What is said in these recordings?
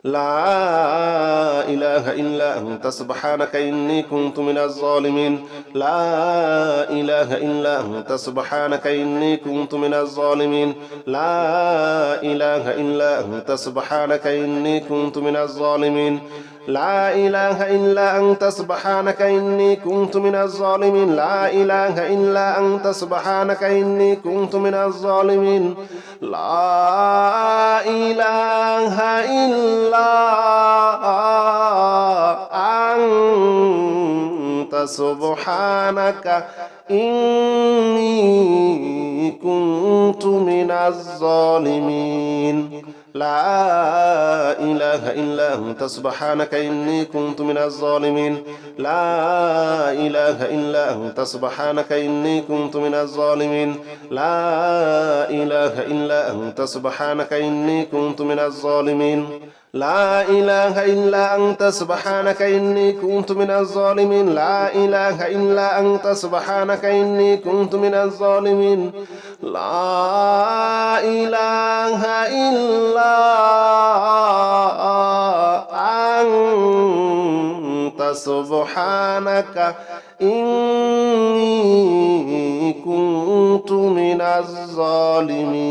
لا إله إلا أنت سبحانك إني كنت من الظالمين لا إله إلا أنت سبحانك إني كنت من الظالمين لا إله إلا أنت سبحانك إني كنت من الظالمين لا إله إلا أنت سبحانك إني كنت من الظالمين لا إله إلا أنت سبحانك إني كنت من الظالمين لا إله إلا أنت سبحانك إني كنت من الظالمين لا إله إلا أنت سبحانك إني كنت من الظالمين لا إله إلا أنت سبحانك إني كنت من الظالمين لا إله إلا أنت سبحانك إني كنت من الظالمين لا إله إلا أنت سبحانك إني كنت من الظالمين لا إله إلا أنت سبحانك إني كنت من الظالمين لا إله إلا أنت سبحانك إني كنت من الظالمين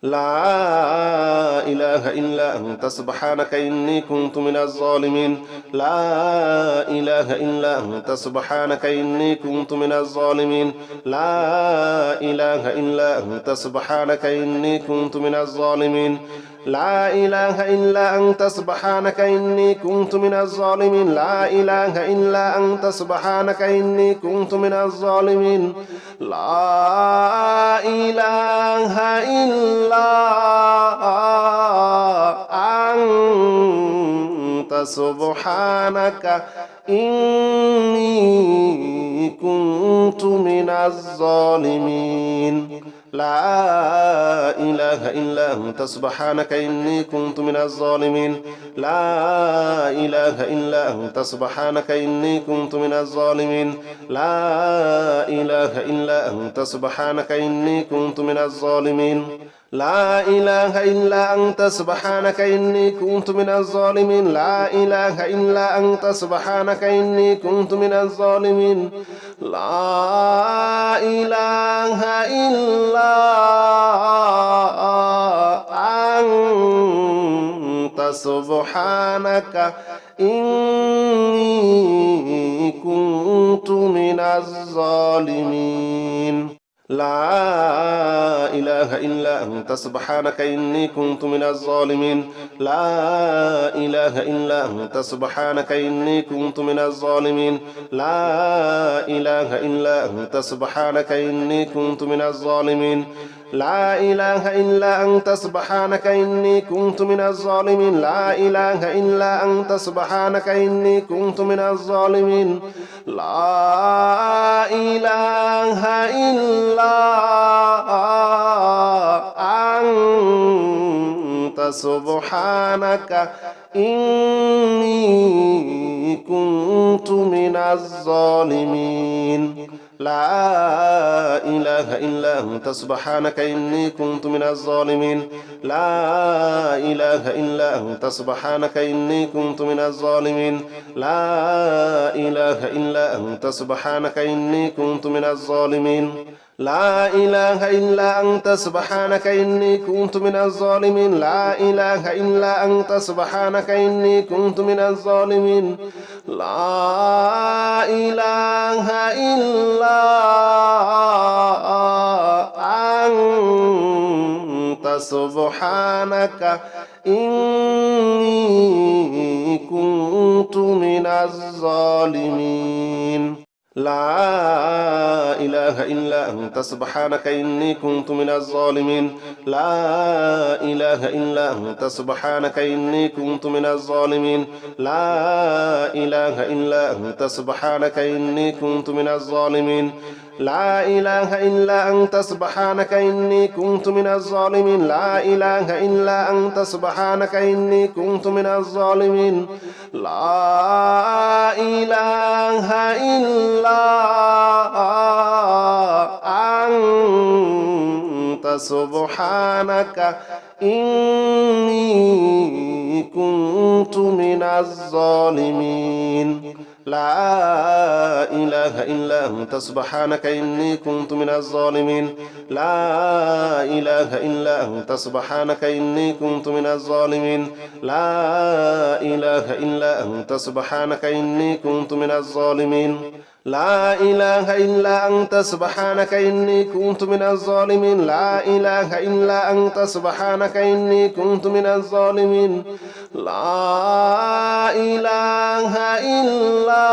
لا إله إلا أنت سبحانك إني كنت من الظالمين لا إله إلا أنت سبحانك إني كنت من الظالمين لا إله إلا أنت سبحانك إني كنت من الظالمين لا إله إلا أنت سبحانك إني كنت من الظالمين لا إله إلا أنت سبحانك إني كنت من الظالمين لا إله إلا أنت سبحانك إني كنت من الظالمين لا إله إلا أنت سبحانك إني كنت من الظالمين لا إله إلا أنت سبحانك إني كنت من الظالمين لا إله إلا أنت سبحانك إني كنت من الظالمين لا إله إلا أنت سبحانك إني كنت من الظالمين لا إله إلا أنت سبحانك إني كنت من الظالمين لا إله إلا أنت سبحانك إني كنت من الظالمين لا إله إلا أنت سبحانك إني كنت من الظالمين لا إله إلا أنت سبحانك إني كنت من الظالمين لا إله إلا أنت سبحانك إني كنت من الظالمين لا إله إلا أنت سبحانك إني كنت من الظالمين لا إله إلا أنت سبحانك إني كنت من الظالمين لا إله إلا أنت سبحانك إني كنت من الظالمين لا إله إلا أنت سبحانك إني كنت من الظالمين لا إله إلا أنت سبحانك إني كنت من الظالمين لا إله إلا أنت سبحانك إني كنت من الظالمين لا إله إلا أنت سبحانك إني كنت من الظالمين لا إله إلا أنت سبحانك إني كنت من الظالمين لا إله إلا أنت سبحانك إني كنت من الظالمين لا إله إلا أنت سبحانك إني كنت من الظالمين لا إله إلا أنت سبحانك إني كنت من الظالمين لا إله إلا أنت سبحانك إني كنت من الظالمين لا إله إلا أنت سبحانك إني كنت من الظالمين لا إله إلا أنت سبحانك إني كنت من الظالمين لا إله إلا أنت سبحانك إني كنت من الظالمين لا إله إلا أنت سبحانك إني كنت من الظالمين لا إله إلا أنت سبحانك إني كنت من الظالمين لا إله إلا أنت سبحانك إني كنت من الظالمين لا إله إلا أنت سبحانك إني كنت من الظالمين لا إله إلا أنت سبحانك إني كنت من الظالمين لا إله إلا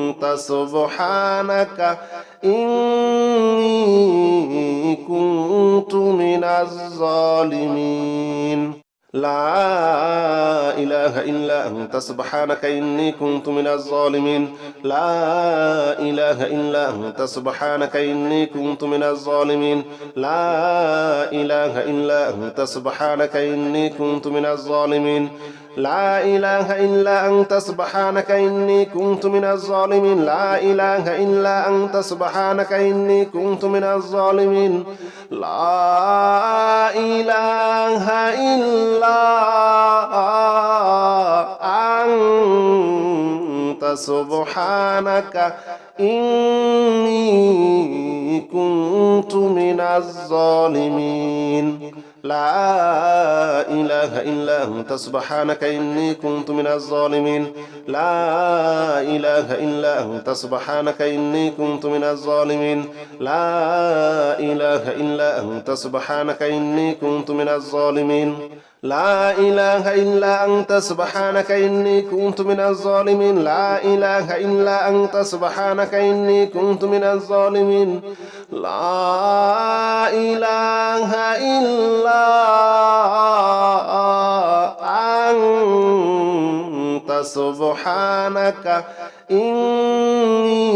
أنت سبحانك إني كنت من الظالمين لا إله إلا أنت سبحانك إني كنت من الظالمين لا إله إلا أنت سبحانك إني كنت من الظالمين لا إله إلا أنت سبحانك إني كنت من الظالمين لا إله إلا أنت سبحانك إني كنت من الظالمين لا إله إلا أنت سبحانك إني كنت من الظالمين لا إله إلا أنت سبحانك إني كنت من الظالمين لا إله إلا أنت سبحانك إني كنت من الظالمين لا إله إلا أنت سبحانك إني كنت من الظالمين لا إله إلا أنت سبحانك إني كنت من الظالمين لا إله إلا أنت سبحانك إني كنت من الظالمين لا إله إلا أنت سبحانك إني كنت من الظالمين لا إله إلا أنت سبحانك إني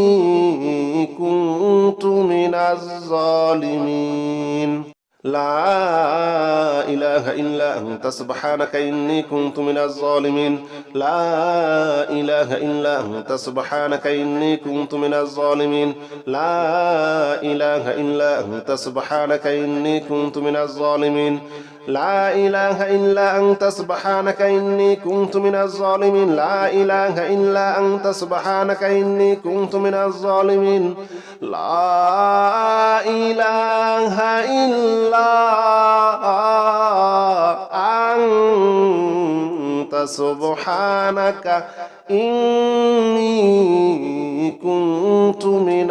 كنت من الظالمين لا إله إلا أنت سبحانك إني كنت من الظالمين لا إله إلا أنت سبحانك إني كنت من الظالمين لا إله إلا أنت سبحانك إني كنت من الظالمين لا إله إلا أنت سبحانك إني كنت من الظالمين لا إله إلا أنت سبحانك إني كنت من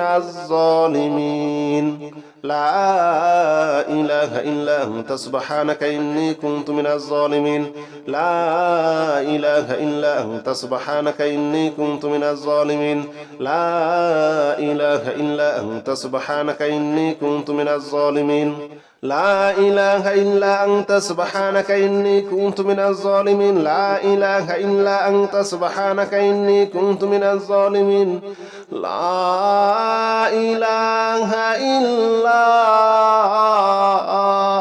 الظالمين لا إله إلا أنت سبحانك إني كنت من الظالمين لا إله إلا أنت سبحانك إني كنت من الظالمين لا إله إلا أنت سبحانك إني كنت من الظالمين لا إله إلا أنت سبحانك إني كنت من الظالمين لا إله إلا أنت سبحانك إني كنت من الظالمين لا إله إلا أنت سبحانك إني كنت من الظالمين لا إله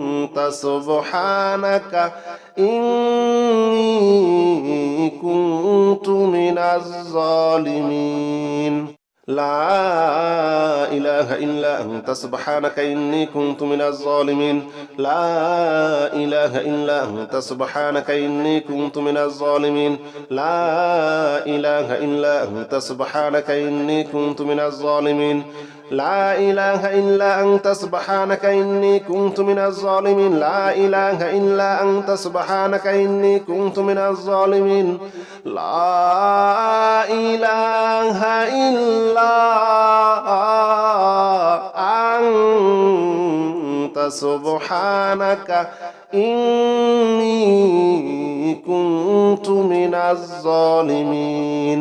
إلا أنت سبحانك إني كنت من الظالمين لا إله إلا أنت سبحانك إني كنت من الظالمين لا إله إلا أنت سبحانك إني كنت من الظالمين لا إله إلا أنت سبحانك إني كنت من الظالمين لا إله إلا أنت سبحانك إني كنت من الظالمين لا إله إلا أنت سبحانك إني كنت من الظالمين لا إله إلا أنت سبحانك إني كنت من الظالمين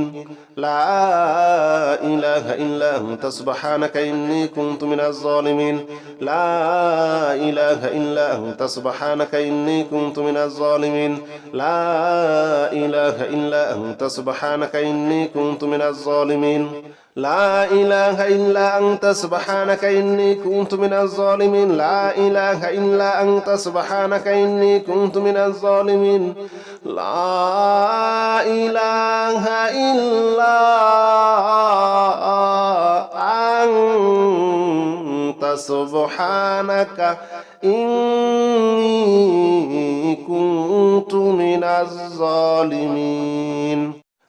لا إله إلا أنت سبحانك إني كنت من الظالمين لا إله إلا أنت سبحانك إني كنت من الظالمين لا إله إلا أنت سبحانك إني كنت من الظالمين لا إله إلا أنت سبحانك إني كنت من الظالمين لا إله إلا أنت سبحانك إني كنت من الظالمين لا إله إلا سبحانك إني كنت من الظالمين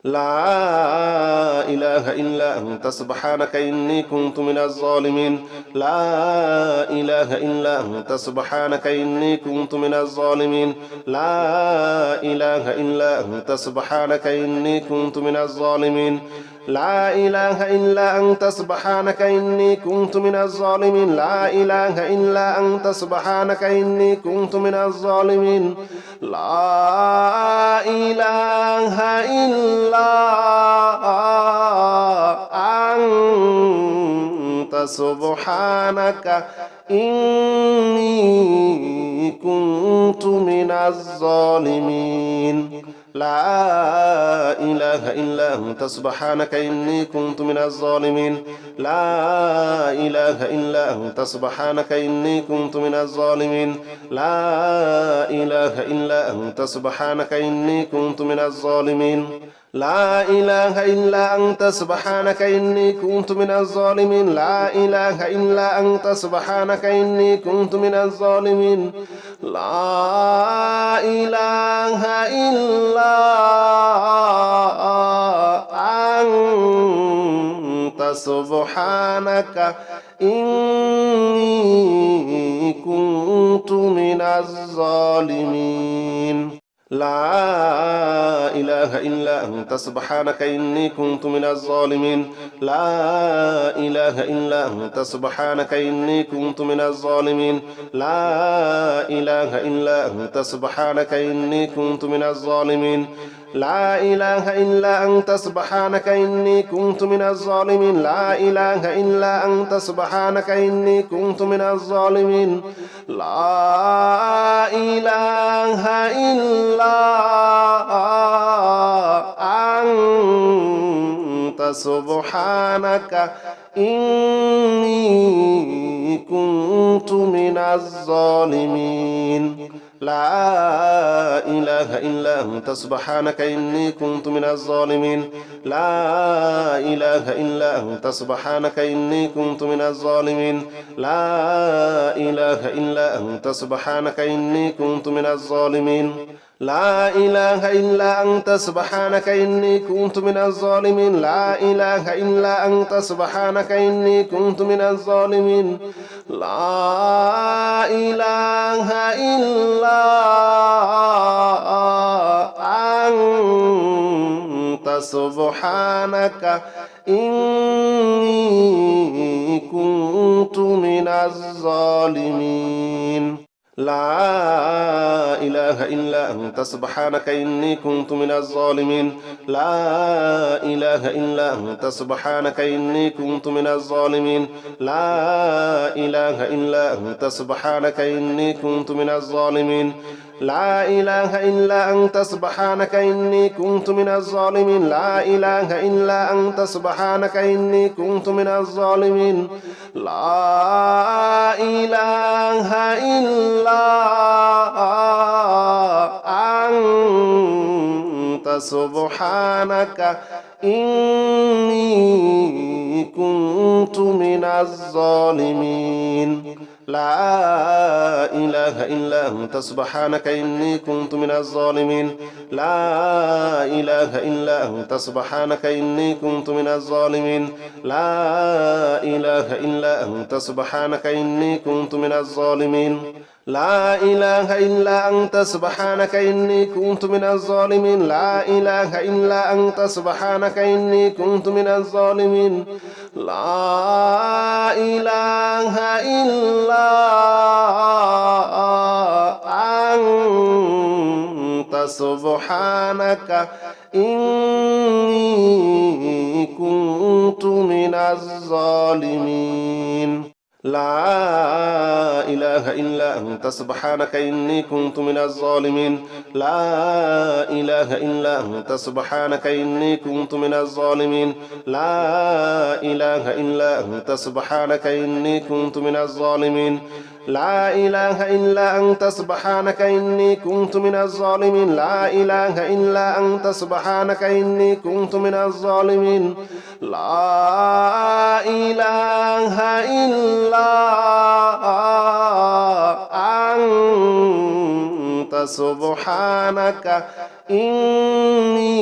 لا إله إلا أنت سبحانك إني كنت من الظالمين لا إله إلا أنت سبحانك إني كنت من الظالمين لا إله إلا أنت سبحانك إني كنت من الظالمين لا إله إلا أنت سبحانك إني كنت من الظالمين لا إله إلا أنت سبحانك إني كنت من الظالمين لا إله إلا أنت سبحانك إني كنت من الظالمين لا إله إلا أنت سبحانك إني كنت من الظالمين لا إله إلا أنت سبحانك إني كنت من الظالمين لا إله إلا أنت سبحانك إني كنت من الظالمين لا إله إلا أنت سبحانك إني كنت من الظالمين لا إله إلا أنت سبحانك إني كنت من الظالمين لا إله إلا أنت سبحانك إني كنت من الظالمين لا إله إلا أنت سبحانك إني كنت من الظالمين لا إله إلا أنت سبحانك إني كنت من الظالمين لا إله إلا أنت سبحانك إني كنت من الظالمين لا إله إلا أنت سبحانك إني كنت من الظالمين لا إله إلا أنت سبحانك إني كنت من الظالمين لا إله إلا أنت سبحانك إني كنت من الظالمين لا إله إلا أنت سبحانك إني كنت من الظالمين لا إله إلا أنت سبحانك إني كنت من الظالمين لا إله إلا أنت سبحانك إني كنت من الظالمين لا إله إلا أنت سبحانك إني كنت من الظالمين لا إله إلا أنت سبحانك إني كنت من الظالمين لا إله إلا أنت سبحانك إني كنت من الظالمين لا إله إلا أنت سبحانك إني كنت من الظالمين لا إله إلا أنت سبحانك إني كنت من الظالمين لا إله إلا أنت سبحانك إني كنت من الظالمين لا إله إلا أنت سبحانك إني كنت من الظالمين لا إله إلا أنت سبحانك إني كنت من الظالمين لا إله إلا أنت سبحانك إني كنت من الظالمين لا إله إلا أنت سبحانك إني كنت من الظالمين لا إله إلا أنت سبحانك إني كنت من الظالمين لا إله إلا أنت سبحانك إني كنت من الظالمين لا إله إلا أنت سبحانك إني كنت من الظالمين لا إله إلا أنت سبحانك إني كنت من الظالمين لا إله إلا أنت سبحانك إني كنت من الظالمين لا إله إلا أنت سبحانك إني كنت من الظالمين لا إله إلا أنت سبحانك إني كنت من الظالمين لا إله إلا أنت سبحانك إني كنت من الظالمين لا إله إلا أنت سبحانك إني كنت من الظالمين لا إله إلا أنت سبحانك إني كنت من الظالمين لا إله إلا أنت سبحانك إني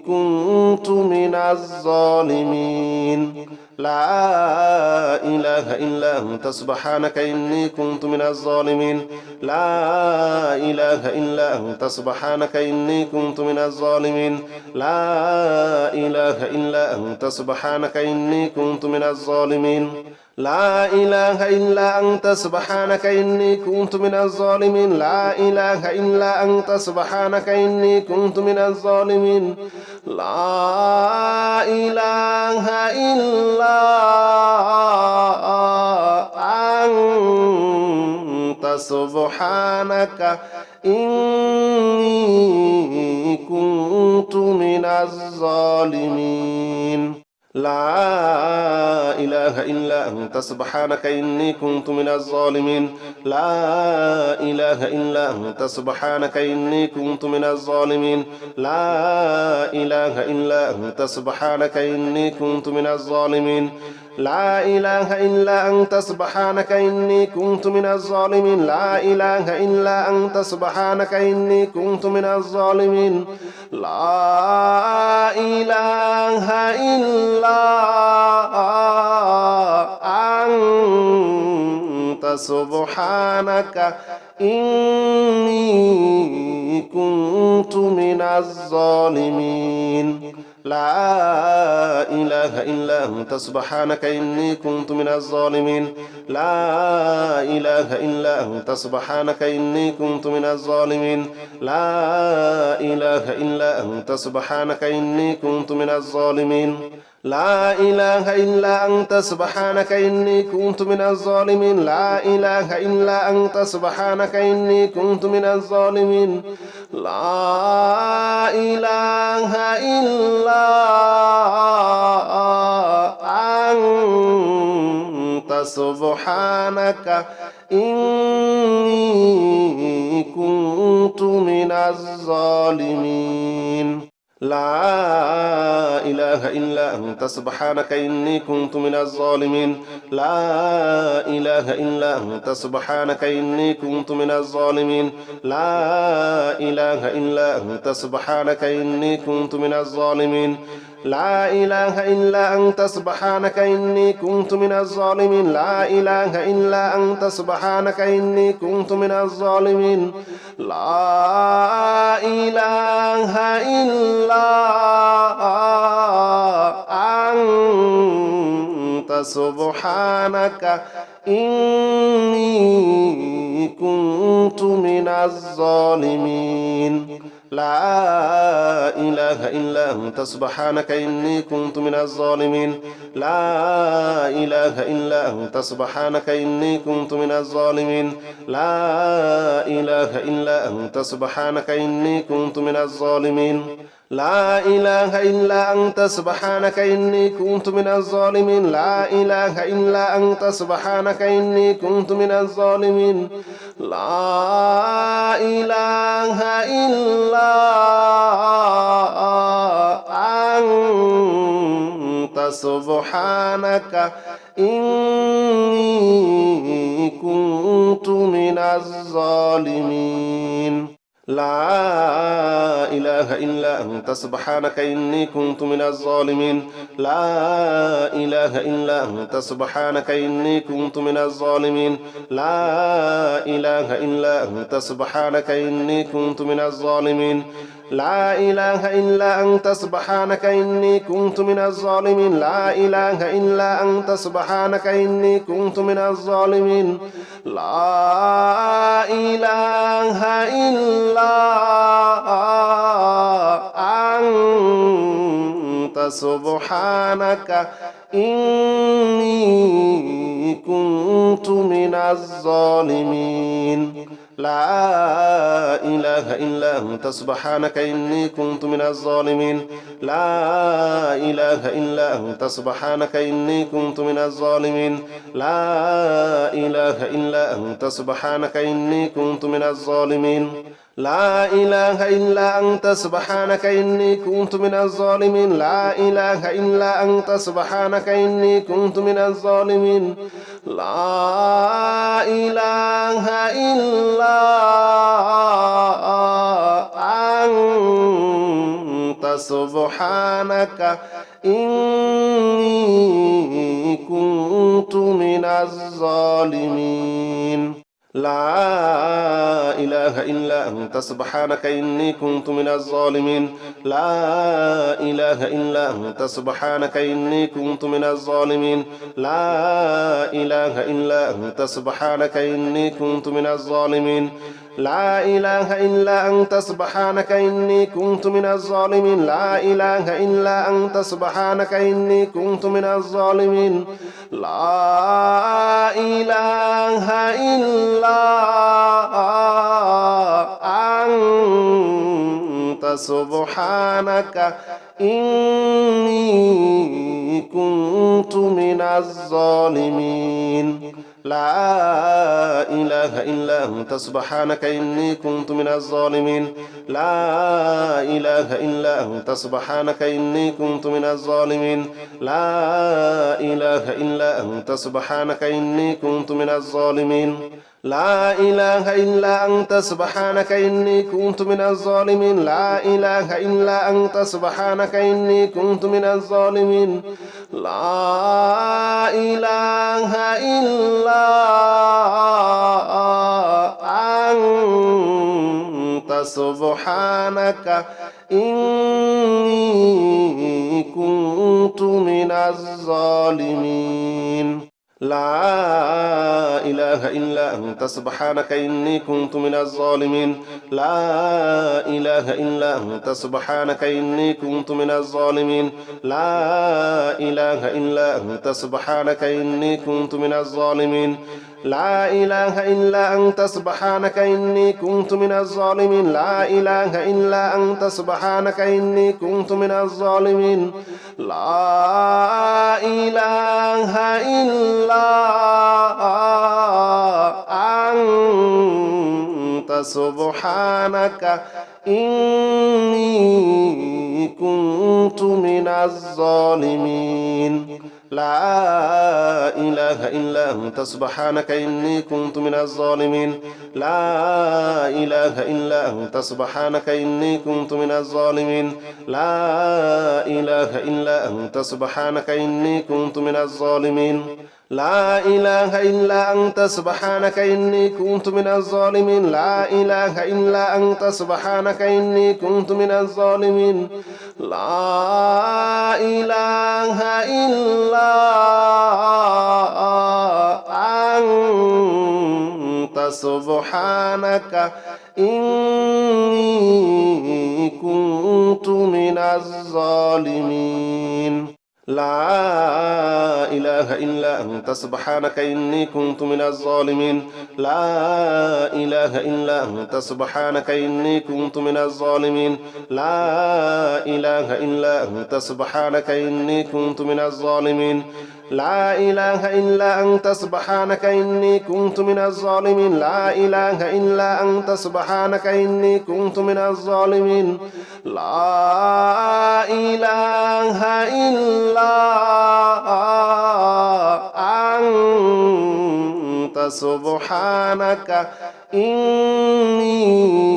كنت من الظالمين لا إله إلا أنت سبحانك إني كنت من الظالمين لا إله إلا أنت سبحانك إني كنت من الظالمين لا إله إلا أنت سبحانك إني كنت من الظالمين لا إله إلا أنت سبحانك إني كنت من الظالمين لا إله إلا أنت سبحانك إني كنت من الظالمين لا إله إلا أنت سبحانك إني كنت من الظالمين لا إله إلا أنت سبحانك إني كنت من الظالمين لا إله إلا أنت سبحانك إني كنت من الظالمين لا إله إلا أنت سبحانك إني كنت من الظالمين لا إله إلا أنت سبحانك إني كنت من الظالمين لا إله إلا أنت سبحانك إني كنت من الظالمين لا إله إلا أنت سبحانك إني كنت من الظالمين لا إله إلا أنت سبحانك إني كنت من الظالمين لا إله إلا أنت سبحانك إني كنت من الظالمين لا إله إلا أنت سبحانك إني كنت من الظالمين لا إله إلا أنت سبحانك إني كنت من الظالمين لا إله إلا أنت سبحانك إني كنت من الظالمين لا إله إلا أنت سبحانك إني كنت من الظالمين لا إله إلا أنت سبحانك إني كنت من الظالمين لا إله إلا أنت سبحانك إني كنت من الظالمين لا إله إلا أنت سبحانك إني كنت من الظالمين لا إله إلا أنت سبحانك إني كنت من الظالمين لا إله إلا أنت سبحانك إني كنت من الظالمين لا إله إلا أنت سبحانك إني كنت من الظالمين لا إله إلا أنت سبحانك إني كنت من الظالمين لا إله إلا أنت سبحانك إني كنت من الظالمين لا إله إلا أنت سبحانك إني كنت من الظالمين لا إله إلا أنت سبحانك إني كنت من الظالمين لا إله إلا أنت سبحانك إني كنت من الظالمين لا إله إلا أنت سبحانك إني كنت من الظالمين لا إله إلا أنت سبحانك إني كنت من الظالمين لا إله إلا أنت سبحانك إني كنت من الظالمين لا إله إلا أنت سبحانك إني كنت من الظالمين لا إله إلا أنت سبحانك إني كنت من الظالمين لا إله إلا أنت سبحانك إني كنت من الظالمين لا إله إلا أنت سبحانك إني كنت من الظالمين لا إله إلا أنت سبحانك إني كنت من الظالمين لا إله إلا أنت سبحانك إني كنت من الظالمين لا إله إلا أنت سبحانك إني كنت من الظالمين لا إله إلا أنت سبحانك إني كنت من الظالمين لا إله إلا أنت سبحانك إني كنت من الظالمين لا إله إلا أنت سبحانك إني كنت من الظالمين لا إله إلا أنت سبحانك إني كنت من الظالمين لا إله إلا أنت سبحانك إني كنت من الظالمين لا إله إلا أنت سبحانك إني كنت من الظالمين لا إله إلا أنت سبحانك إني كنت من الظالمين لا إله إلا أنت سبحانك إني كنت من الظالمين لا إله إلا أنت سبحانك إني كنت من الظالمين لا إله إلا أنت سبحانك إني كنت من الظالمين لا إله إلا أنت سبحانك إني كنت من الظالمين لا إله إلا أنت سبحانك إني كنت من الظالمين لا إله إلا أنت سبحانك إني كنت من الظالمين لا إله إلا أنت سبحانك إني كنت من الظالمين لا إله إلا أنت سبحانك إني كنت من الظالمين لا إله إلا أنت سبحانك إني كنت من الظالمين لا إله إلا أنت سبحانك إني كنت من الظالمين لا إله إلا أنت سبحانك إني كنت من الظالمين لا إله إلا أنت سبحانك إني كنت من الظالمين لا إله إلا أنت سبحانك إني كنت من الظالمين لا إله إلا أنت سبحانك إني كنت من الظالمين لا إله إلا أنت سبحانك إني كنت من الظالمين لا إله إلا أنت سبحانك إني كنت من الظالمين لا إله إلا أنت سبحانك إني كنت من الظالمين لا إله إلا أنت سبحانك إني كنت من الظالمين لا إله إلا أنت سبحانك إني كنت من الظالمين لا إله إلا أنت سبحانك إني كنت من الظالمين لا إله إلا أنت سبحانك إني كنت من الظالمين لا إله إلا أنت سبحانك إني كنت من الظالمين لا إله إلا أنت سبحانك إني كنت من الظالمين لا إله إلا أنت سبحانك إني كنت من الظالمين لا إله إلا أنت سبحانك إني كنت من الظالمين لا إله إلا أنت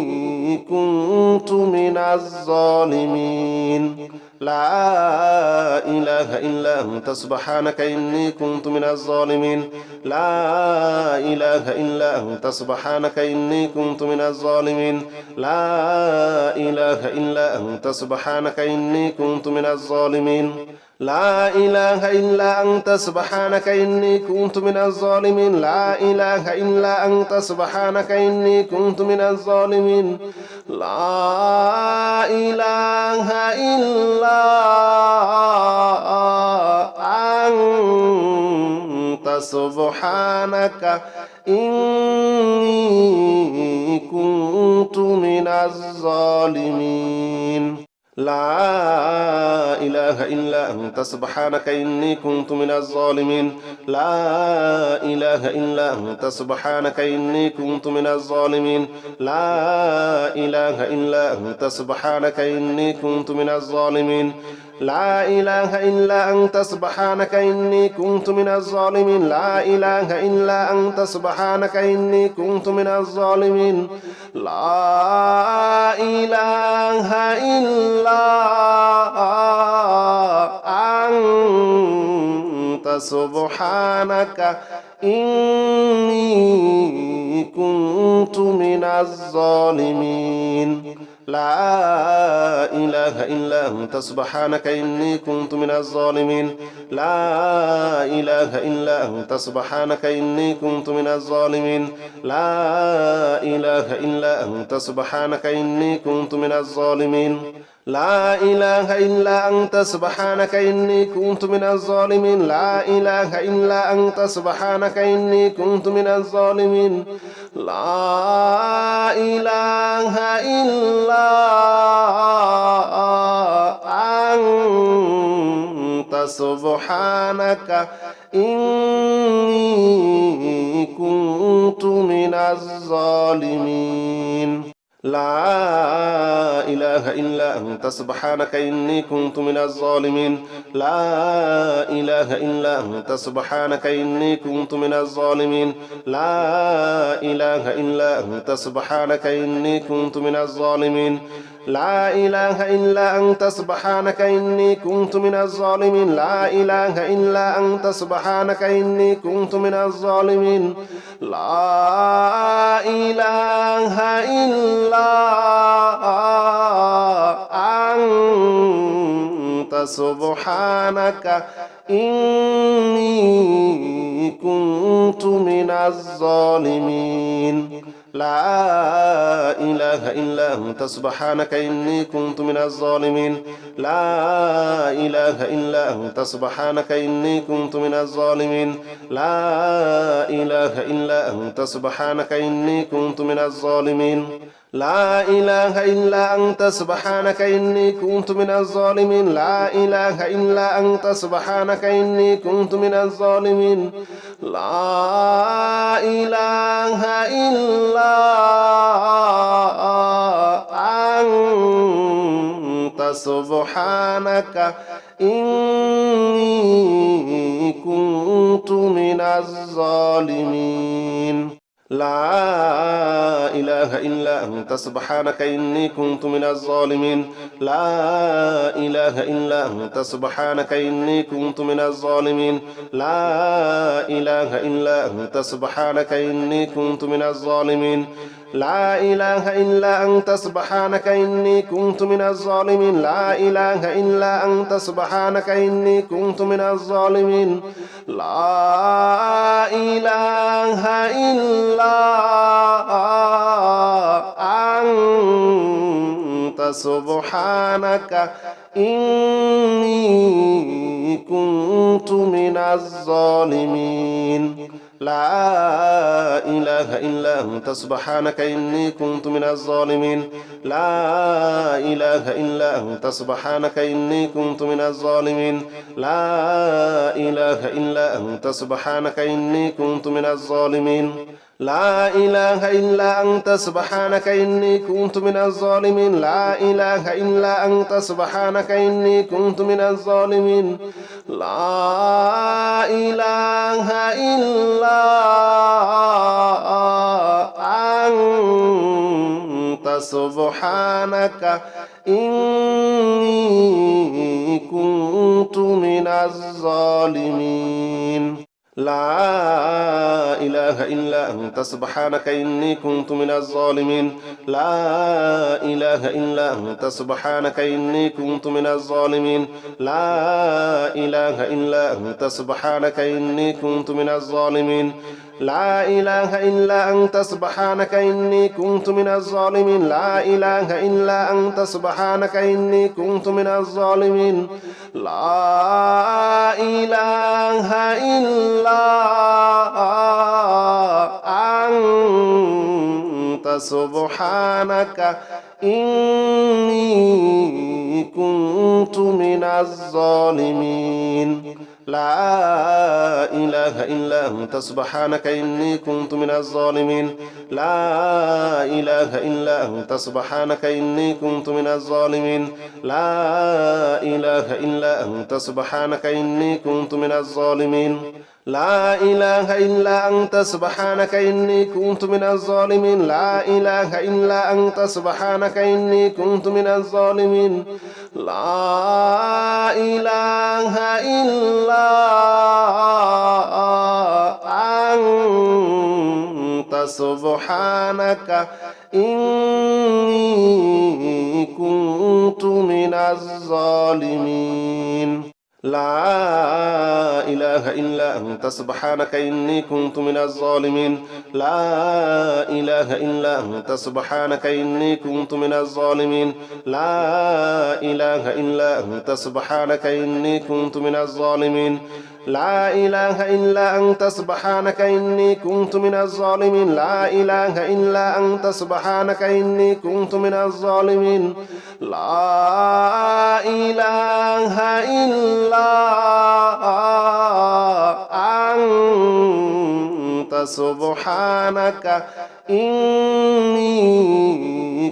سبحانك إني كنت من الظالمين لا إله إلا أنت سبحانك إني كنت من الظالمين لا إله إلا أنت سبحانك إني كنت من الظالمين لا إله إلا أنت سبحانك إني كنت من الظالمين لا إله إلا أنت سبحانك إني كنت من الظالمين لا إله إلا أنت سبحانك إني كنت من الظالمين لا إله إلا أنت سبحانك إني كنت من الظالمين لا إله إلا أنت سبحانك إني كنت من الظالمين لا إله إلا أنت سبحانك إني كنت من الظالمين لا إله إلا أنت سبحانك إني كنت من الظالمين لا إله إلا أنت سبحانك إني كنت من الظالمين لا إله إلا أنت سبحانك إني كنت من الظالمين لا إله إلا أنت سبحانك إني كنت من الظالمين لا إله إلا أنت سبحانك إني كنت من الظالمين لا إله إلا أنت سبحانك إني كنت من الظالمين لا إله إلا أنت سبحانك إني كنت من الظالمين لا إله إلا أنت سبحانك إني كنت من الظالمين لا إله إلا أنت سبحانك إني كنت من الظالمين لا إله إلا أنت سبحانك إني كنت من الظالمين لا إله إلا أنت سبحانك إني كنت من الظالمين لا إله إلا أنت سبحانك إني كنت من الظالمين لا إله إلا أنت سبحانك إني كنت من الظالمين لا إله إلا أنت سبحانك إني كنت من الظالمين لا إله إلا أنت سبحانك إني كنت من الظالمين لا إله إلا أنت سبحانك إني كنت من الظالمين لا إله إلا أنت سبحانك إني كنت من الظالمين لا إله إلا أنت سبحانك إني كنت من الظالمين لا إله إلا أنت سبحانك إني كنت من الظالمين لا إله إلا أنت سبحانك إني كنت من الظالمين لا إله إلا أنت سبحانك إني كنت من الظالمين لا إله إلا أنت سبحانك إني كنت من الظالمين لا إله إلا أنت سبحانك إني كنت من الظالمين لا إله إلا أنت سبحانك إني كنت من الظالمين لا إله إلا أنت سبحانك إني كنت من الظالمين لا إله إلا أنت سبحانك إني كنت من الظالمين لا إله إلا أنت سبحانك إني كنت من الظالمين لا إله إلا أنت سبحانك إني كنت من الظالمين لا إله إلا أنت سبحانك إني كنت من الظالمين لا إله إلا أنت سبحانك إني كنت من الظالمين لا إله إلا أنت سبحانك إني كنت من الظالمين لا إله إلا أنت سبحانك إني كنت من الظالمين لا إله إلا أنت سبحانك إني كنت من الظالمين لا إله إلا أنت سبحانك إني كنت من الظالمين لا إله إلا أنت سبحانك إني كنت من الظالمين لا إله إلا أنت سبحانك إني كنت من الظالمين لا إله إلا أنت سبحانك إني كنت من الظالمين لا إله إلا أنت سبحانك إني كنت من الظالمين لا إله إلا أنت سبحانك إني كنت من الظالمين لا إله إلا أنت سبحانك إني كنت من الظالمين لا إله إلا أنت سبحانك إني كنت من الظالمين لا إله إلا أنت سبحانك إني كنت من الظالمين لا إله إلا أنت سبحانك إني كنت من الظالمين لا إله إلا أنت سبحانك إني كنت من الظالمين لا إله إلا أنت سبحانك إني كنت من الظالمين لا إله إلا أنت سبحانك إني كنت من الظالمين لا إله إلا أنت سبحانك إني كنت من الظالمين لا إله إلا أنت سبحانك إني كنت من الظالمين لا إله إلا أنت سبحانك إني كنت من الظالمين لا إله إلا أنت سبحانك إني كنت من الظالمين لا إله إلا أنت سبحانك إني كنت من الظالمين لا إله إلا أنت سبحانك إني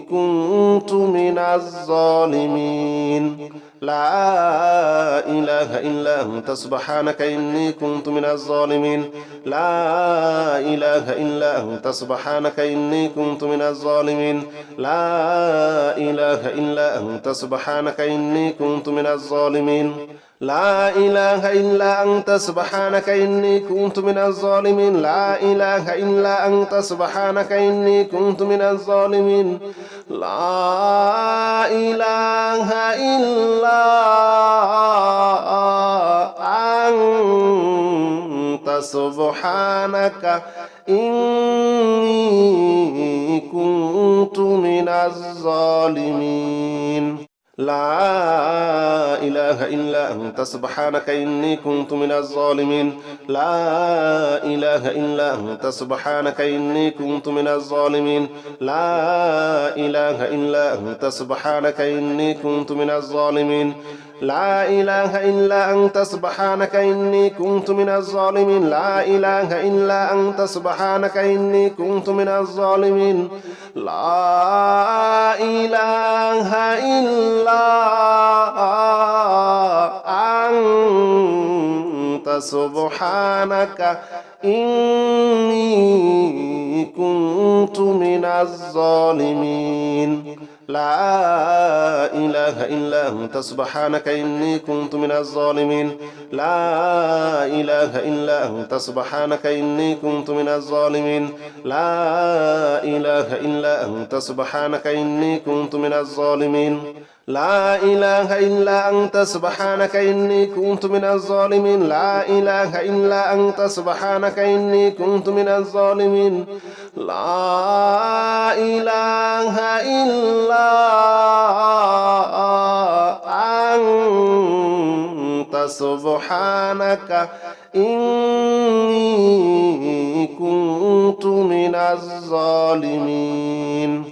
كنت من الظالمين لا إله إلا أنت سبحانك إني كنت من الظالمين لا إله إلا أنت سبحانك إني كنت من الظالمين لا إله إلا أنت سبحانك إني كنت من الظالمين لا إله إلا أنت سبحانك إني كنت من الظالمين لا إله إلا أنت سبحانك إني كنت من الظالمين لا إله إلا أنت سبحانك إني كنت من الظالمين لا إله إلا أنت سبحانك إني كنت من الظالمين لا إله إلا أنت سبحانك إني كنت من الظالمين لا إله إلا أنت سبحانك إني كنت من الظالمين لا إله إلا أنت سبحانك إني كنت من الظالمين لا إله إلا أنت سبحانك إني كنت من الظالمين لا إله إلا أنت سبحانك إني كنت من الظالمين لا إله إلا أنت سبحانك إني كنت من الظالمين لا إله إلا أنت سبحانك إني كنت من الظالمين لا إله إلا أنت سبحانك إني كنت من الظالمين لا إله إلا أنت سبحانك إني كنت من الظالمين لا إله إلا أنت سبحانك إني كنت من الظالمين لا إله إلا أنت سبحانك إني